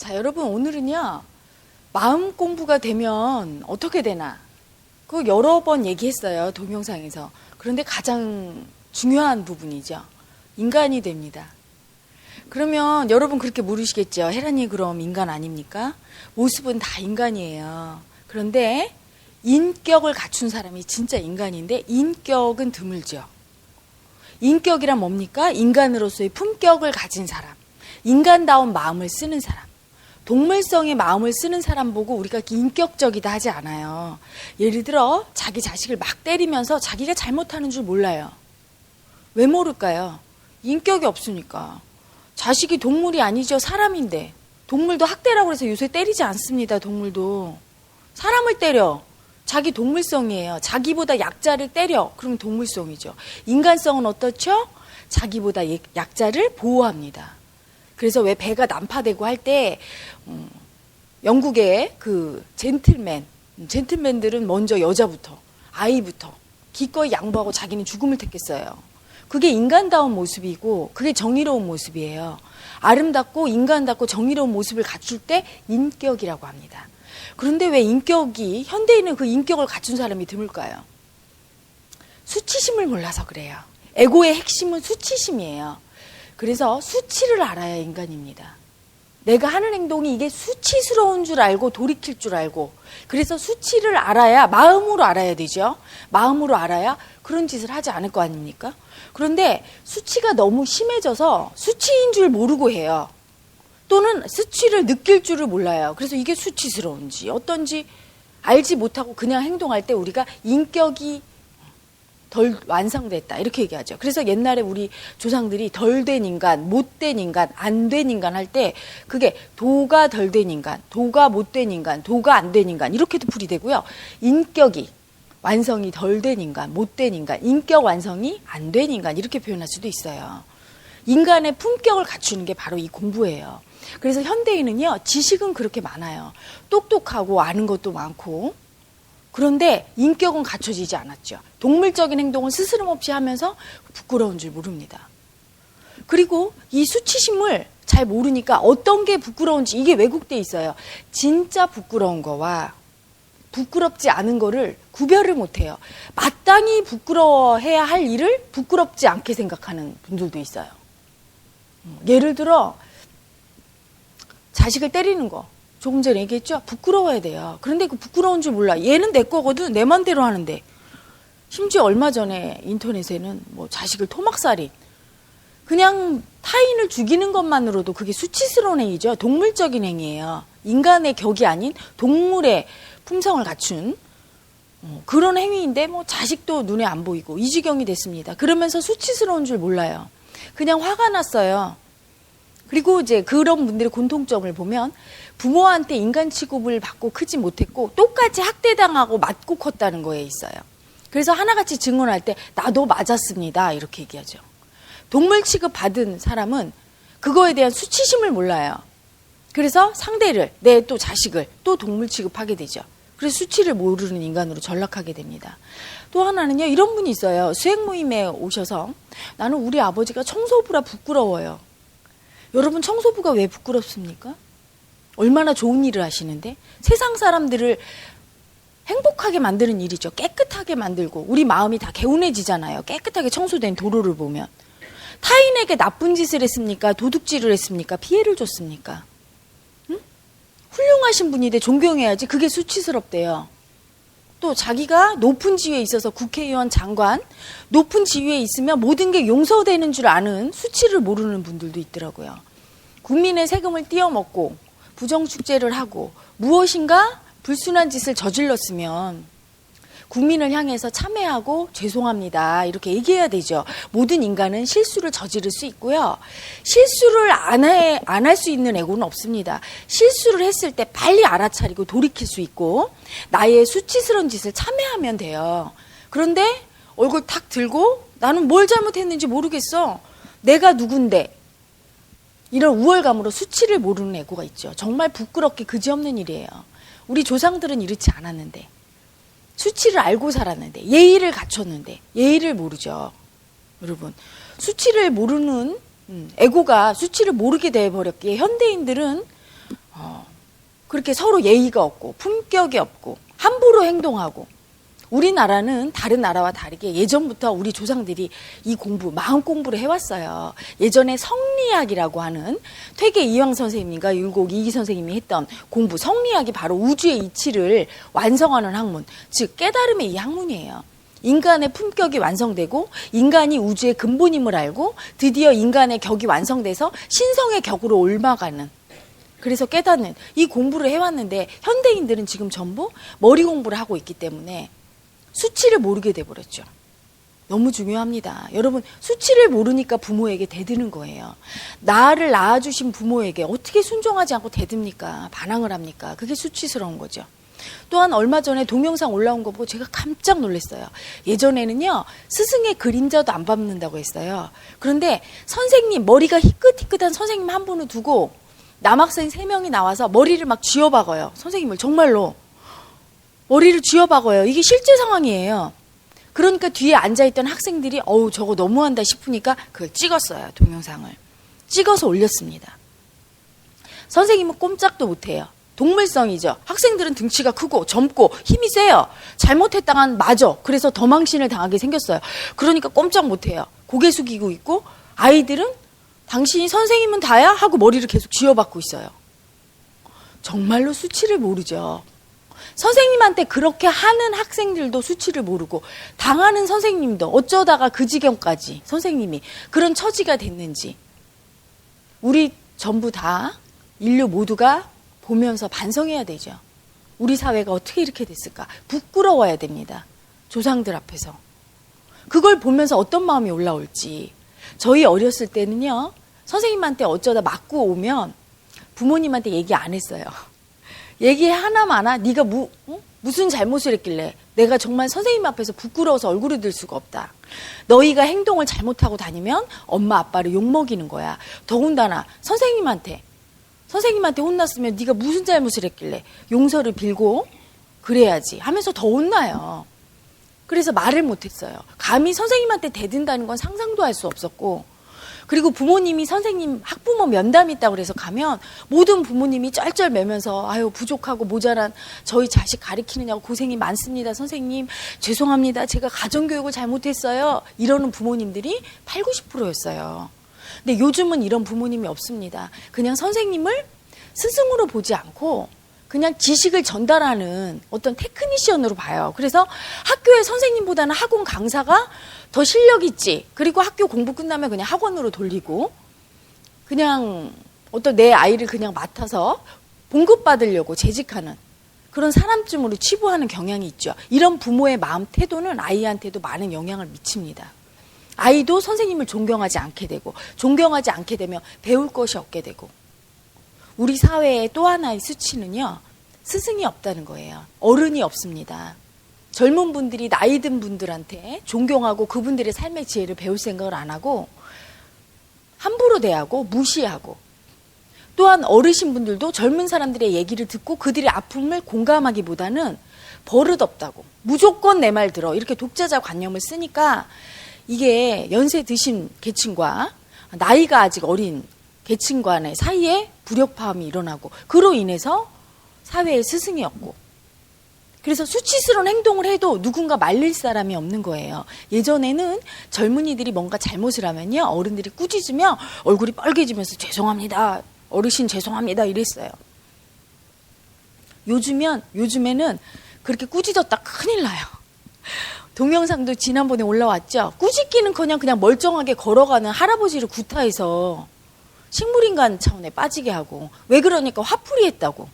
자, 여러분 오늘은요. 마음 공부가 되면 어떻게 되나? 그거 여러 번 얘기했어요. 동영상에서. 그런데 가장 중요한 부분이죠. 인간이 됩니다. 그러면 여러분 그렇게 물으시겠죠. 혜란이 그럼 인간 아닙니까? 모습은 다 인간이에요. 그런데 인격을 갖춘 사람이 진짜 인간인데 인격은 드물죠. 인격이란 뭡니까? 인간으로서의 품격을 가진 사람. 인간다운 마음을 쓰는 사람. 동물성의 마음을 쓰는 사람 보고 우리가 인격적이다 하지 않아요. 예를 들어 자기 자식을 막 때리면서 자기가 잘못하는 줄 몰라요. 왜 모를까요? 인격이 없으니까. 자식이 동물이 아니죠. 사람인데. 동물도 학대라고 해서 요새 때리지 않습니다. 동물도. 사람을 때려. 자기 동물성이에요. 자기보다 약자를 때려. 그러면 동물성이죠. 인간성은 어떻죠? 자기보다 약자를 보호합니다. 그래서 왜 배가 난파되고 할 때 영국의 그 젠틀맨들은 먼저 여자부터 아이부터 기꺼이 양보하고 자기는 죽음을 택했어요. 그게 인간다운 모습이고 그게 정의로운 모습이에요. 아름답고 인간답고 정의로운 모습을 갖출 때 인격이라고 합니다. 그런데 왜 인격이 현대인은 그 인격을 갖춘 사람이 드물까요? 수치심을 몰라서 그래요. 에고의 핵심은 수치심이에요. 그래서 수치를 알아야 인간입니다. 내가 하는 행동이 이게 수치스러운 줄 알고 돌이킬 줄 알고 그래서 수치를 알아야 마음으로 알아야 되죠. 마음으로 알아야 그런 짓을 하지 않을 거 아닙니까? 그런데 수치가 너무 심해져서 수치인 줄 모르고 해요. 또는 수치를 느낄 줄을 몰라요. 그래서 이게 수치스러운지 어떤지 알지 못하고 그냥 행동할 때 우리가 인격이 덜 완성됐다 이렇게 얘기하죠. 그래서 옛날에 우리 조상들이 덜 된 인간, 못된 인간, 안 된 인간 할 때 그게 도가 덜 된 인간, 도가 못된 인간, 도가 안 된 인간 이렇게도 풀이되고요. 인격이 완성이 덜 된 인간, 못된 인간, 인격 완성이 안 된 인간 이렇게 표현할 수도 있어요. 인간의 품격을 갖추는 게 바로 이 공부예요. 그래서 현대인은요. 지식은 그렇게 많아요. 똑똑하고 아는 것도 많고 그런데 인격은 갖춰지지 않았죠. 동물적인 행동은 스스럼 없이 하면서 부끄러운 줄 모릅니다. 그리고 이 수치심을 잘 모르니까 어떤 게 부끄러운지 이게 왜곡돼 있어요. 진짜 부끄러운 거와 부끄럽지 않은 거를 구별을 못해요. 마땅히 부끄러워해야 할 일을 부끄럽지 않게 생각하는 분들도 있어요. 예를 들어 자식을 때리는 거. 조금 전에 얘기했죠? 부끄러워야 돼요. 그런데 그 부끄러운 줄 몰라. 얘는 내 거거든. 내 맘대로 하는데. 심지어 얼마 전에 인터넷에는 뭐 자식을 토막살인. 그냥 타인을 죽이는 것만으로도 그게 수치스러운 행위죠. 동물적인 행위예요. 인간의 격이 아닌 동물의 품성을 갖춘 그런 행위인데 뭐 자식도 눈에 안 보이고 이 지경이 됐습니다. 그러면서 수치스러운 줄 몰라요. 그냥 화가 났어요. 그리고 이제 그런 분들의 공통점을 보면 부모한테 인간 취급을 받고 크지 못했고 똑같이 학대당하고 맞고 컸다는 거에 있어요. 그래서 하나같이 증언할 때 나도 맞았습니다. 이렇게 얘기하죠. 동물 취급 받은 사람은 그거에 대한 수치심을 몰라요. 그래서 상대를 내 또 자식을 또 동물 취급하게 되죠. 그래서 수치를 모르는 인간으로 전락하게 됩니다. 또 하나는요. 이런 분이 있어요. 수행 모임에 오셔서 나는 우리 아버지가 청소부라 부끄러워요. 여러분 청소부가 왜 부끄럽습니까? 얼마나 좋은 일을 하시는데 세상 사람들을 행복하게 만드는 일이죠. 깨끗하게 만들고 우리 마음이 다 개운해지잖아요. 깨끗하게 청소된 도로를 보면. 타인에게 나쁜 짓을 했습니까? 도둑질을 했습니까? 피해를 줬습니까? 응? 훌륭하신 분인데 존경해야지. 그게 수치스럽대요. 또 자기가 높은 지위에 있어서 국회의원, 장관 높은 지위에 있으면 모든 게 용서되는 줄 아는 수치를 모르는 분들도 있더라고요. 국민의 세금을 띄어먹고 부정축제를 하고 무엇인가 불순한 짓을 저질렀으면 국민을 향해서 참회하고 죄송합니다 이렇게 얘기해야 되죠. 모든 인간은 실수를 저지를 수 있고요. 실수를 안 할 수 있는 애고는 없습니다. 실수를 했을 때 빨리 알아차리고 돌이킬 수 있고 나의 수치스러운 짓을 참회하면 돼요. 그런데 얼굴 탁 들고 나는 뭘 잘못했는지 모르겠어. 내가 누군데. 이런 우월감으로 수치를 모르는 애고가 있죠. 정말 부끄럽게 그지없는 일이에요. 우리 조상들은 이렇지 않았는데. 수치를 알고 살았는데 예의를 갖췄는데 예의를 모르죠. 여러분 수치를 모르는 애고가 수치를 모르게 돼버렸기에 현대인들은 그렇게 서로 예의가 없고 품격이 없고 함부로 행동하고, 우리나라는 다른 나라와 다르게 예전부터 우리 조상들이 이 공부, 마음 공부를 해왔어요. 예전에 성리학이라고 하는 퇴계 이황 선생님과 율곡 이기 선생님이 했던 공부, 성리학이 바로 우주의 이치를 완성하는 학문, 즉 깨달음의 이 학문이에요. 인간의 품격이 완성되고 인간이 우주의 근본임을 알고 드디어 인간의 격이 완성돼서 신성의 격으로 옮아가는, 그래서 깨닫는 이 공부를 해왔는데, 현대인들은 지금 전부 머리 공부를 하고 있기 때문에 수치를 모르게 돼버렸죠. 너무 중요합니다. 여러분, 수치를 모르니까 부모에게 대드는 거예요. 나를 낳아주신 부모에게 어떻게 순종하지 않고 대듭니까? 반항을 합니까? 그게 수치스러운 거죠. 또한 얼마 전에 동영상 올라온 거 보고 제가 깜짝 놀랐어요. 예전에는요, 스승의 그림자도 안 밟는다고 했어요. 그런데 선생님, 머리가 희끗희끗한 선생님 한 분을 두고 남학생 3명이 나와서 머리를 막 쥐어박아요. 선생님을 정말로 머리를 쥐어박아요. 이게 실제 상황이에요. 그러니까 뒤에 앉아있던 학생들이 어우 저거 너무한다 싶으니까 그걸 찍었어요. 동영상을 찍어서 올렸습니다. 선생님은 꼼짝도 못해요. 동물성이죠. 학생들은 등치가 크고 젊고 힘이 세요. 잘못했다간 맞아. 그래서 더 망신을 당하게 생겼어요. 그러니까 꼼짝 못해요. 고개 숙이고 있고, 아이들은 당신이 선생님은 다야? 하고 머리를 계속 쥐어박고 있어요. 정말로 수치를 모르죠. 선생님한테 그렇게 하는 학생들도 수치를 모르고, 당하는 선생님도 어쩌다가 그 지경까지 선생님이 그런 처지가 됐는지 우리 전부 다, 인류 모두가 보면서 반성해야 되죠. 우리 사회가 어떻게 이렇게 됐을까? 부끄러워야 됩니다. 조상들 앞에서. 그걸 보면서 어떤 마음이 올라올지. 저희 어렸을 때는요, 선생님한테 어쩌다 맞고 오면 부모님한테 얘기 안 했어요. 얘기 하나마나 네가 무슨 잘못을 했길래 내가 정말 선생님 앞에서 부끄러워서 얼굴을 들 수가 없다. 너희가 행동을 잘못하고 다니면 엄마 아빠를 욕먹이는 거야. 더군다나 선생님한테 혼났으면 네가 무슨 잘못을 했길래 용서를 빌고 그래야지 하면서 더 혼나요. 그래서 말을 못했어요. 감히 선생님한테 대든다는 건 상상도 할 수 없었고, 그리고 부모님이 선생님 학부모 면담이 있다고 그래서 가면 모든 부모님이 쩔쩔 매면서 아유 부족하고 모자란 저희 자식 가르치느냐고 고생이 많습니다. 선생님 죄송합니다. 제가 가정교육을 잘못했어요. 이러는 부모님들이 8, 90%였어요. 근데 요즘은 이런 부모님이 없습니다. 그냥 선생님을 스승으로 보지 않고 그냥 지식을 전달하는 어떤 테크니션으로 봐요. 그래서 학교의 선생님보다는 학원 강사가 더 실력 있지. 그리고 학교 공부 끝나면 그냥 학원으로 돌리고, 그냥 어떤 내 아이를 그냥 맡아서 봉급받으려고 재직하는 그런 사람쯤으로 치부하는 경향이 있죠. 이런 부모의 마음 태도는 아이한테도 많은 영향을 미칩니다. 아이도 선생님을 존경하지 않게 되고, 존경하지 않게 되면 배울 것이 없게 되고. 우리 사회의 또 하나의 수치는요, 스승이 없다는 거예요. 어른이 없습니다. 젊은 분들이 나이 든 분들한테 존경하고 그분들의 삶의 지혜를 배울 생각을 안 하고 함부로 대하고 무시하고, 또한 어르신분들도 젊은 사람들의 얘기를 듣고 그들의 아픔을 공감하기보다는 버릇없다고 무조건 내 말 들어 이렇게 독자자 관념을 쓰니까 이게 연세 드신 계층과 나이가 아직 어린 계층 간의 사이에 불협화음이 일어나고, 그로 인해서 사회에 스승이 없고, 그래서 수치스러운 행동을 해도 누군가 말릴 사람이 없는 거예요. 예전에는 젊은이들이 뭔가 잘못을 하면요, 어른들이 꾸짖으면 얼굴이 빨개지면서 죄송합니다, 어르신 죄송합니다 이랬어요. 요즘에는 그렇게 꾸짖었다 큰일 나요. 동영상도 지난번에 올라왔죠. 꾸짖기는커녕 그냥 멀쩡하게 걸어가는 할아버지를 구타해서 식물인간 차원에 빠지게 하고, 왜 그러니까 화풀이했다고.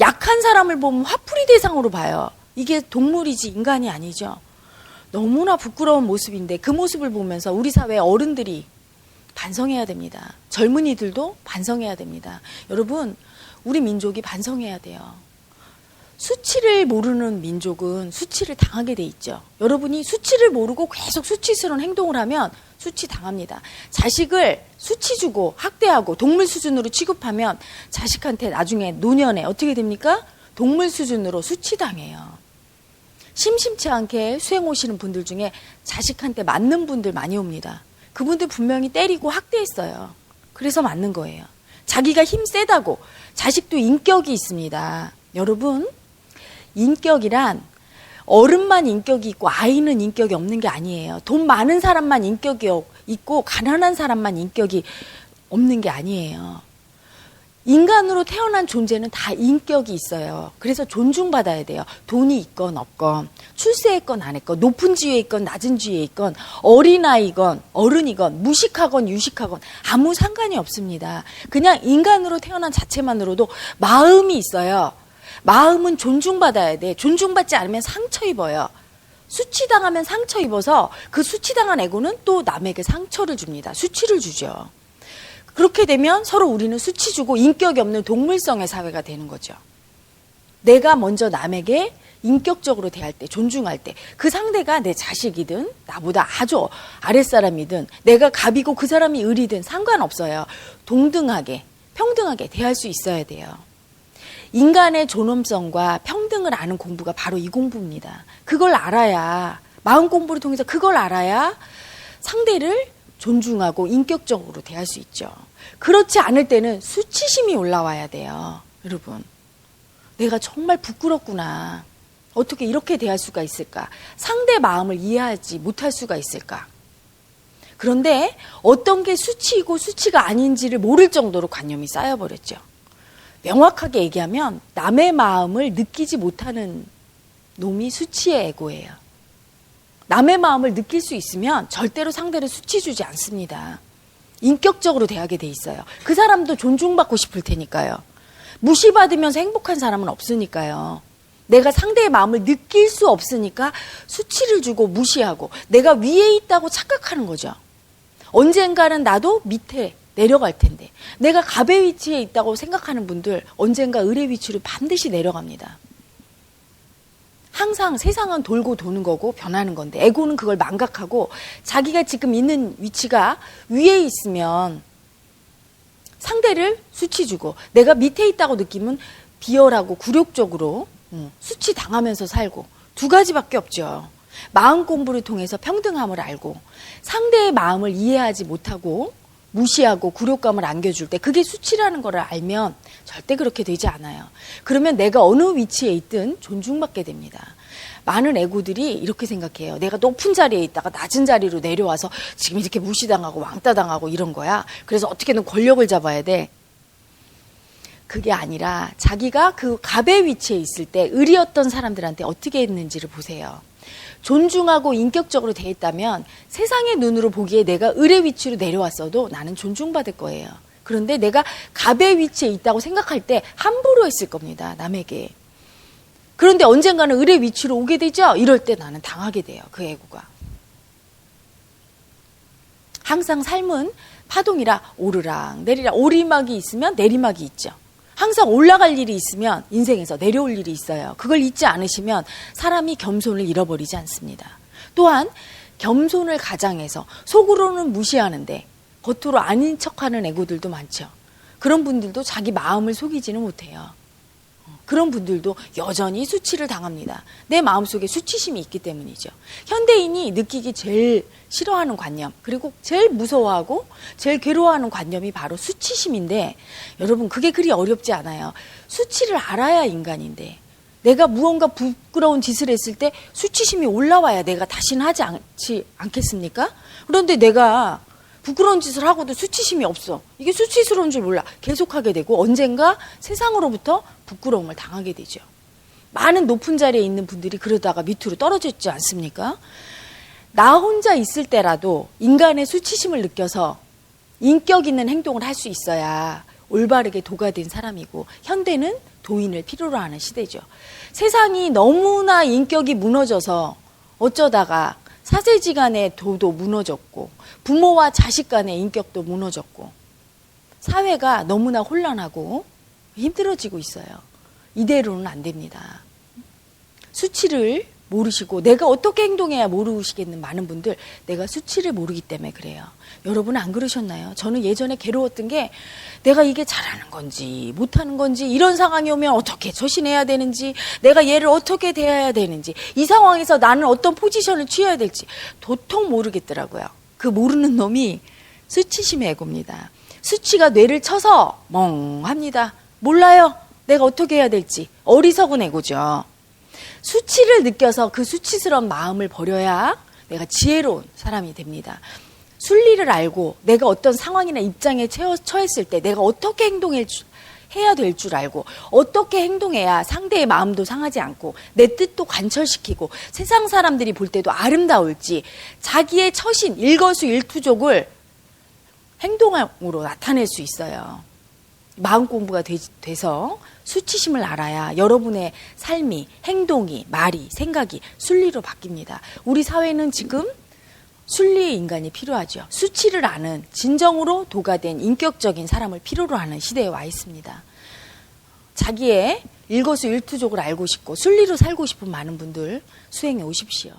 약한 사람을 보면 화풀이 대상으로 봐요. 이게 동물이지 인간이 아니죠. 너무나 부끄러운 모습인데 그 모습을 보면서 우리 사회 어른들이 반성해야 됩니다. 젊은이들도 반성해야 됩니다. 여러분, 우리 민족이 반성해야 돼요. 수치를 모르는 민족은 수치를 당하게 돼 있죠. 여러분이 수치를 모르고 계속 수치스러운 행동을 하면 수치 당합니다. 자식을 수치 주고 학대하고 동물 수준으로 취급하면 자식한테 나중에 노년에 어떻게 됩니까? 동물 수준으로 수치당해요. 심심치 않게 수행 오시는 분들 중에 자식한테 맞는 분들 많이 옵니다. 그분들 분명히 때리고 학대했어요. 그래서 맞는 거예요. 자기가 힘 세다고. 자식도 인격이 있습니다. 여러분, 인격이란 어른만 인격이 있고 아이는 인격이 없는 게 아니에요. 돈 많은 사람만 인격이 있고 가난한 사람만 인격이 없는 게 아니에요. 인간으로 태어난 존재는 다 인격이 있어요. 그래서 존중받아야 돼요. 돈이 있건 없건, 출세했건 안 했건, 높은 지위에 있건 낮은 지위에 있건, 어린아이건 어른이건, 무식하건 유식하건 아무 상관이 없습니다. 그냥 인간으로 태어난 자체만으로도 마음이 있어요. 마음은 존중받아야 돼. 존중받지 않으면 상처 입어요. 수치당하면 상처 입어서 그 수치당한 에고는 또 남에게 상처를 줍니다. 수치를 주죠. 그렇게 되면 서로 우리는 수치 주고 인격이 없는 동물성의 사회가 되는 거죠. 내가 먼저 남에게 인격적으로 대할 때, 존중할 때, 그 상대가 내 자식이든 나보다 아주 아랫사람이든 내가 갑이고 그 사람이 을이든 상관없어요. 동등하게, 평등하게 대할 수 있어야 돼요. 인간의 존엄성과 평등을 아는 공부가 바로 이 공부입니다. 그걸 알아야, 마음 공부를 통해서 그걸 알아야 상대를 존중하고 인격적으로 대할 수 있죠. 그렇지 않을 때는 수치심이 올라와야 돼요. 여러분, 내가 정말 부끄럽구나. 어떻게 이렇게 대할 수가 있을까? 상대 마음을 이해하지 못할 수가 있을까? 그런데 어떤 게 수치이고 수치가 아닌지를 모를 정도로 관념이 쌓여버렸죠. 명확하게 얘기하면 남의 마음을 느끼지 못하는 놈이 수치의 에고예요. 남의 마음을 느낄 수 있으면 절대로 상대를 수치 주지 않습니다. 인격적으로 대하게 돼 있어요. 그 사람도 존중받고 싶을 테니까요. 무시받으면서 행복한 사람은 없으니까요. 내가 상대의 마음을 느낄 수 없으니까 수치를 주고 무시하고 내가 위에 있다고 착각하는 거죠. 언젠가는 나도 밑에 내려갈 텐데, 내가 갑의 위치에 있다고 생각하는 분들 언젠가 을의 위치로 반드시 내려갑니다. 항상 세상은 돌고 도는 거고 변하는 건데 에고는 그걸 망각하고 자기가 지금 있는 위치가 위에 있으면 상대를 수치 주고 내가 밑에 있다고 느끼면 비열하고 굴욕적으로 수치 당하면서 살고, 두 가지밖에 없죠. 마음 공부를 통해서 평등함을 알고 상대의 마음을 이해하지 못하고 무시하고 굴욕감을 안겨줄 때 그게 수치라는 걸 알면 절대 그렇게 되지 않아요. 그러면 내가 어느 위치에 있든 존중받게 됩니다. 많은 에고들이 이렇게 생각해요. 내가 높은 자리에 있다가 낮은 자리로 내려와서 지금 이렇게 무시당하고 왕따당하고 이런 거야. 그래서 어떻게든 권력을 잡아야 돼. 그게 아니라 자기가 그 갑의 위치에 있을 때 을이었던 사람들한테 어떻게 했는지를 보세요. 존중하고 인격적으로 돼 있다면 세상의 눈으로 보기에 내가 을의 위치로 내려왔어도 나는 존중받을 거예요. 그런데 내가 갑의 위치에 있다고 생각할 때 함부로 했을 겁니다. 남에게. 그런데 언젠가는 을의 위치로 오게 되죠. 이럴 때 나는 당하게 돼요. 그 애고가. 항상 삶은 파동이라 오르락 내리락, 오리막이 있으면 내리막이 있죠. 항상 올라갈 일이 있으면 인생에서 내려올 일이 있어요. 그걸 잊지 않으시면 사람이 겸손을 잃어버리지 않습니다. 또한 겸손을 가장해서 속으로는 무시하는데 겉으로 아닌 척하는 애고들도 많죠. 그런 분들도 자기 마음을 속이지는 못해요. 그런 분들도 여전히 수치를 당합니다. 내 마음속에 수치심이 있기 때문이죠. 현대인이 느끼기 제일 싫어하는 관념, 그리고 제일 무서워하고 제일 괴로워하는 관념이 바로 수치심인데, 여러분 그게 그리 어렵지 않아요. 수치를 알아야 인간인데, 내가 무언가 부끄러운 짓을 했을 때 수치심이 올라와야 내가 다시는 하지 않겠습니까? 그런데 내가 부끄러운 짓을 하고도 수치심이 없어. 이게 수치스러운 줄 몰라. 계속하게 되고 언젠가 세상으로부터 부끄러움을 당하게 되죠. 많은 높은 자리에 있는 분들이 그러다가 밑으로 떨어졌지 않습니까? 나 혼자 있을 때라도 인간의 수치심을 느껴서 인격 있는 행동을 할 수 있어야 올바르게 도가 된 사람이고, 현대는 도인을 필요로 하는 시대죠. 세상이 너무나 인격이 무너져서 어쩌다가 사제지간의 도도 무너졌고 부모와 자식 간의 인격도 무너졌고 사회가 너무나 혼란하고 힘들어지고 있어요. 이대로는 안 됩니다. 수치를 모르시고 내가 어떻게 행동해야 모르시겠는 많은 분들, 내가 수치를 모르기 때문에 그래요. 여러분은 안 그러셨나요? 저는 예전에 괴로웠던 게 내가 이게 잘하는 건지 못하는 건지, 이런 상황이 오면 어떻게 처신해야 되는지, 내가 얘를 어떻게 대해야 되는지, 이 상황에서 나는 어떤 포지션을 취해야 될지 도통 모르겠더라고요. 그 모르는 놈이 수치심의 애고입니다. 수치가 뇌를 쳐서 멍합니다. 몰라요. 내가 어떻게 해야 될지. 어리석은 애고죠. 수치를 느껴서 그 수치스러운 마음을 버려야 내가 지혜로운 사람이 됩니다. 순리를 알고 내가 어떤 상황이나 입장에 처했을 때 내가 어떻게 해야 될 줄 알고 어떻게 행동해야 상대의 마음도 상하지 않고 내 뜻도 관철시키고 세상 사람들이 볼 때도 아름다울지 자기의 처신 일거수일투족을 행동으로 나타낼 수 있어요. 마음 공부가 돼서 수치심을 알아야 여러분의 삶이, 행동이, 말이, 생각이 순리로 바뀝니다. 우리 사회는 지금 순리의 인간이 필요하죠. 수치를 아는 진정으로 도가 된 인격적인 사람을 필요로 하는 시대에 와 있습니다. 자기의 일거수일투족을 알고 싶고 순리로 살고 싶은 많은 분들 수행해 오십시오.